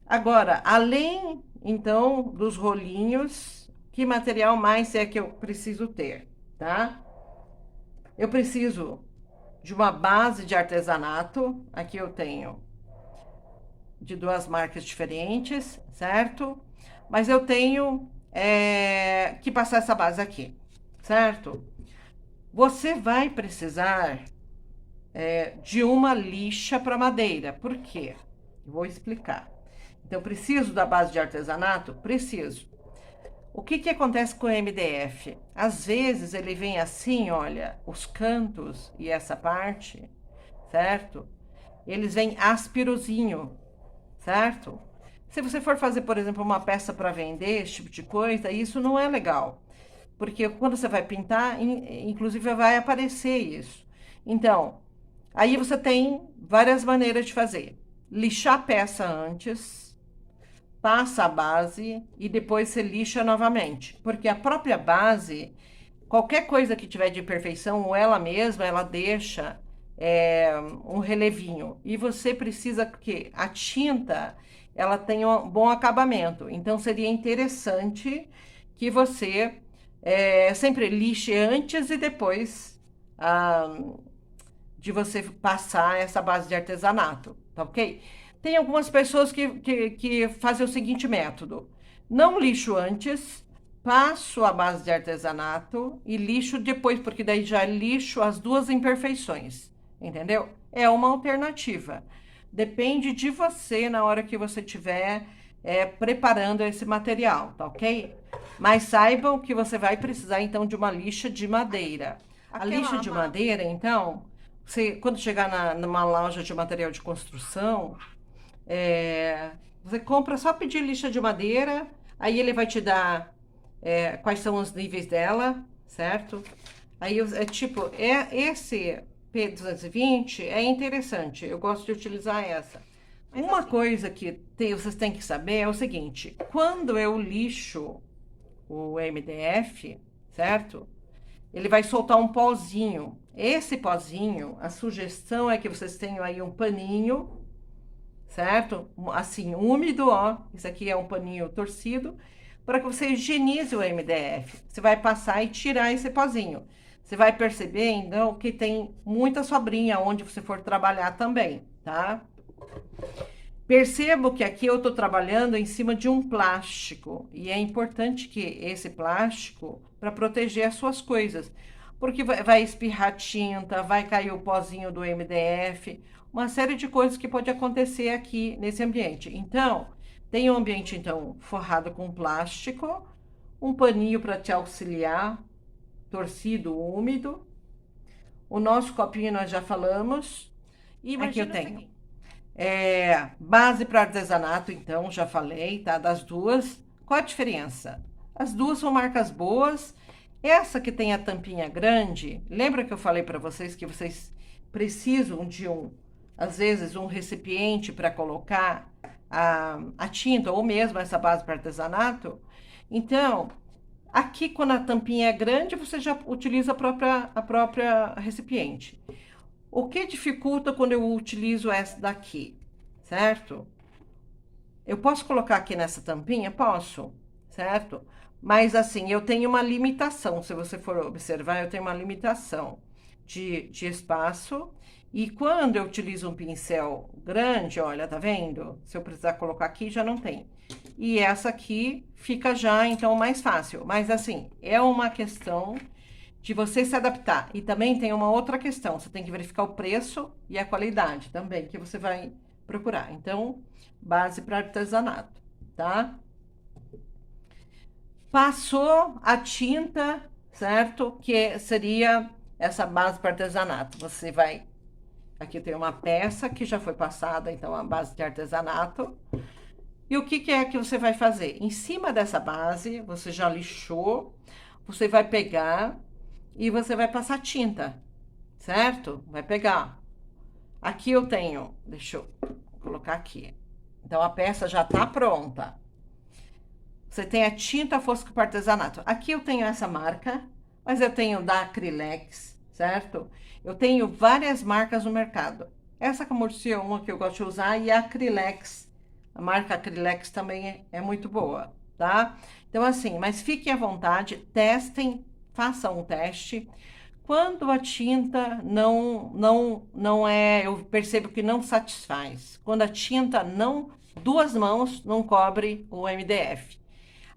Agora, além, então, dos rolinhos, que material mais é que eu preciso ter, tá? Eu preciso de uma base de artesanato. Aqui eu tenho de duas marcas diferentes, certo? Mas eu tenho que passar essa base aqui, certo? Você vai precisar de uma lixa para madeira. Por quê? Vou explicar. Então, preciso da base de artesanato? Preciso. O que que acontece com o MDF? Às vezes ele vem assim, olha, os cantos e essa parte, certo? Eles vêm ásperozinho, certo? Se você for fazer, por exemplo, uma peça para vender, esse tipo de coisa, isso não é legal. Porque quando você vai pintar, inclusive vai aparecer isso. Então, aí você tem várias maneiras de fazer. Lixar a peça antes, passa a base e depois você lixa novamente. Porque a própria base, qualquer coisa que tiver de imperfeição, ou ela mesma, ela deixa um relevinho. E você precisa que a tinta ela tenha um bom acabamento. Então seria interessante que você sempre lixe antes e depois de você passar essa base de artesanato, tá ok? Tem algumas pessoas que fazem o seguinte método: não lixo antes, passo a base de artesanato e lixo depois, porque daí já lixo as duas imperfeições, entendeu? É uma alternativa. Depende de você na hora que você estiver preparando esse material, tá ok? Mas saibam que você vai precisar então de uma lixa de madeira. A lixa de madeira, então, você, quando chegar numa loja de material de construção, você compra só pedir lixa de madeira, aí ele vai te dar quais são os níveis dela, certo? Aí tipo, esse P220 é interessante, eu gosto de utilizar essa. Uma coisa que vocês têm que saber é o seguinte: quando eu lixo o MDF, certo? Ele vai soltar um pozinho. Esse pozinho, a sugestão é que vocês tenham aí um paninho, certo? Assim, úmido, ó. Isso aqui é um paninho torcido, para que você higienize o MDF. Você vai passar e tirar esse pozinho. Você vai perceber, então, que tem muita sobrinha onde você for trabalhar também, tá? Percebo que aqui eu estou trabalhando em cima de um plástico e é importante que esse plástico para proteger as suas coisas, porque vai espirrar tinta, vai cair o pozinho do MDF, uma série de coisas que pode acontecer aqui nesse ambiente. Então, tem um ambiente então forrado com plástico, um paninho para te auxiliar, torcido, úmido. O nosso copinho nós já falamos. E aqui eu tenho. Base para artesanato, então, já falei, tá? Das duas. Qual a diferença? As duas são marcas boas. Essa que tem a tampinha grande, lembra que eu falei para vocês que vocês precisam de às vezes, um recipiente para colocar a tinta ou mesmo essa base para artesanato? Então, aqui quando a tampinha é grande, você já utiliza a própria recipiente. O que dificulta quando eu utilizo essa daqui, certo? Eu posso colocar aqui nessa tampinha? Posso, certo? Mas assim, eu tenho uma limitação. Se você for observar, eu tenho uma limitação de espaço. E quando eu utilizo um pincel grande, olha, tá vendo? Se eu precisar colocar aqui, já não tem. E essa aqui fica já, então, mais fácil. Mas assim, é uma questão de você se adaptar. E também tem uma outra questão: você tem que verificar o preço e a qualidade também que você vai procurar. Então, base para artesanato, tá? Passou a tinta, certo? Que seria essa base para artesanato. Você vai. Aqui tem uma peça que já foi passada, então, a base de artesanato. E o que é que você vai fazer? Em cima dessa base, você já lixou, você vai pegar e você vai passar tinta, certo? Vai pegar. Aqui eu tenho, deixa eu colocar aqui. Então a peça já tá pronta. Você tem a tinta fosca para artesanato. Aqui eu tenho essa marca, mas eu tenho da Acrylex, certo? Eu tenho várias marcas no mercado. Essa Camurci é uma que eu gosto de usar e a Acrylex A marca Acrylex também é muito boa, tá? Então, assim, mas fiquem à vontade, testem, façam um teste. Quando a tinta não é, eu percebo que não satisfaz. Quando a tinta não, duas mãos não cobre o MDF.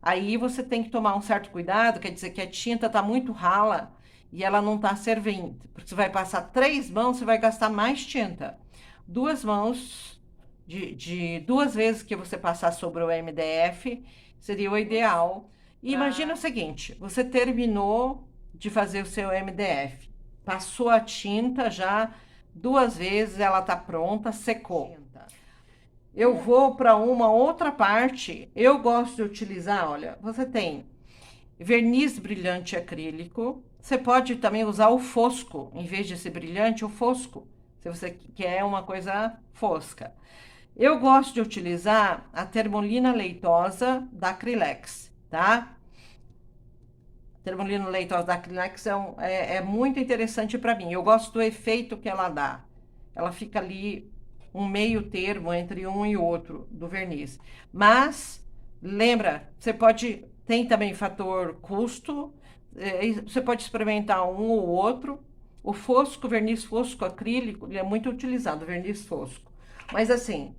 Aí você tem que tomar um certo cuidado, quer dizer que a tinta está muito rala e ela não está servindo. Porque você vai passar três mãos, você vai gastar mais tinta. Duas mãos, de duas vezes que você passar sobre o MDF, seria o ideal. E imagina o seguinte, você terminou de fazer o seu MDF. Passou a tinta já duas vezes, ela está pronta, secou. Eu vou para uma outra parte. Eu gosto de utilizar, olha, você tem verniz brilhante acrílico. Você pode também usar o fosco, em vez de ser brilhante, o fosco, se você quer uma coisa fosca. Eu gosto de utilizar a termolina leitosa da Acrylex, tá? Termolina leitosa da Acrylex é muito interessante para mim. Eu gosto do efeito que ela dá. Ela fica ali um meio termo entre um e outro do verniz. Mas, lembra, você pode... Tem também fator custo. Você pode experimentar um ou outro. O fosco, verniz fosco acrílico, ele é muito utilizado, verniz fosco. Mas assim,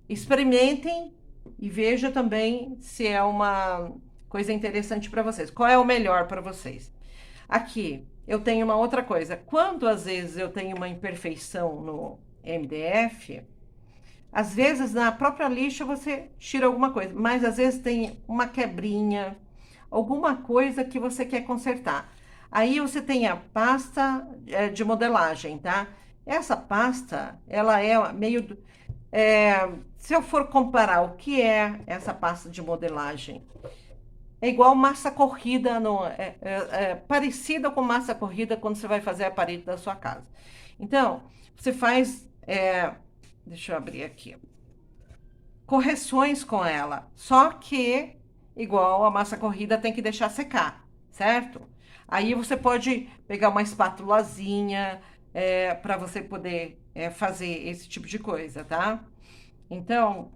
experimentem e veja também se é uma coisa interessante para vocês. Qual é o melhor para vocês? Aqui, eu tenho uma outra coisa. Quando às vezes eu tenho uma imperfeição no MDF, às vezes na própria lixa você tira alguma coisa, mas às vezes tem uma quebrinha, alguma coisa que você quer consertar. Aí você tem a pasta de modelagem, tá? Essa pasta, ela é meio... se eu for comparar o que é essa pasta de modelagem, é igual massa corrida, parecida com massa corrida quando você vai fazer a parede da sua casa. Então, você faz, deixa eu abrir aqui, correções com ela, só que, igual a massa corrida, tem que deixar secar, certo? Aí você pode pegar uma espátulazinha para você poder fazer esse tipo de coisa, tá? Então,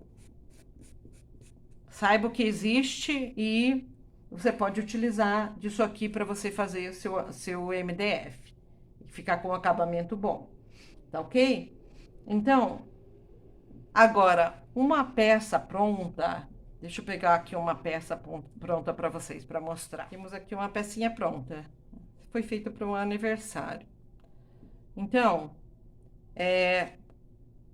saiba o que existe e você pode utilizar disso aqui para você fazer seu MDF e ficar com um acabamento bom, tá ok? Então, agora, uma peça pronta, deixa eu pegar aqui uma peça pronta para vocês, para mostrar. Temos aqui uma pecinha pronta, foi feita para um aniversário. Então,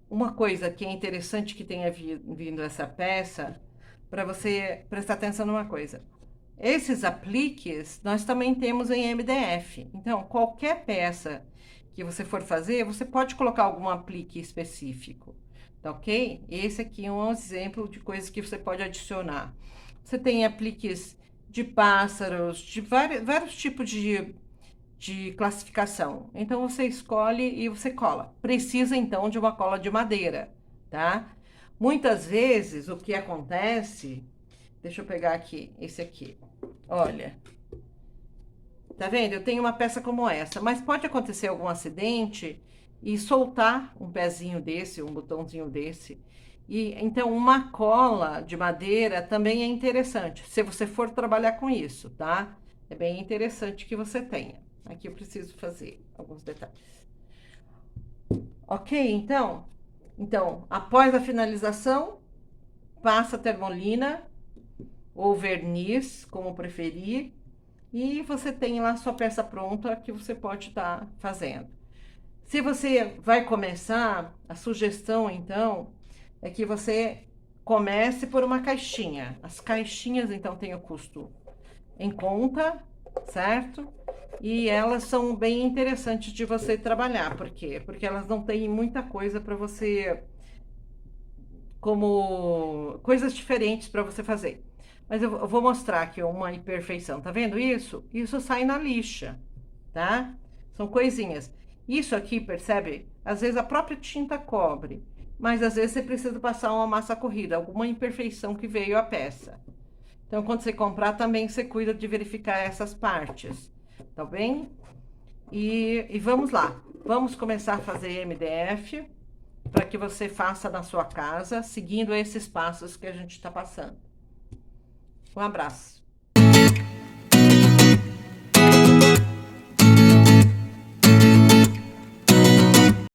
uma coisa que é interessante que tenha vindo essa peça, para você prestar atenção numa coisa. Esses apliques nós também temos em MDF. Então, qualquer peça que você for fazer, você pode colocar algum aplique específico, tá ok? Esse aqui é um exemplo de coisas que você pode adicionar. Você tem apliques de pássaros, de vários tipos de classificação. Então, você escolhe e você cola. Precisa, então, de uma cola de madeira, tá? Muitas vezes, o que acontece... Deixa eu pegar aqui, esse aqui. Olha. Tá vendo? Eu tenho uma peça como essa, mas pode acontecer algum acidente e soltar um pezinho desse, um botãozinho desse. E então uma cola de madeira também é interessante, se você for trabalhar com isso, tá? É bem interessante que você tenha. Aqui eu preciso fazer alguns detalhes. Ok, então, após a finalização, passa a termolina ou verniz, como preferir, e você tem lá sua peça pronta que você pode estar fazendo. Se você vai começar, a sugestão então é que você comece por uma caixinha. As caixinhas então têm o custo em conta, certo? E elas são bem interessantes de você trabalhar. Por quê? Porque elas não têm muita coisa para você, como coisas diferentes para você fazer. Mas eu vou mostrar aqui uma imperfeição, tá vendo isso? Isso sai na lixa, tá? São coisinhas. Isso aqui, percebe? Às vezes a própria tinta cobre, mas às vezes você precisa passar uma massa corrida, alguma imperfeição que veio a peça. Então, quando você comprar, também você cuida de verificar essas partes, tá bem? E vamos lá. Vamos começar a fazer MDF. para que você faça na sua casa, seguindo esses passos que a gente está passando. Um abraço.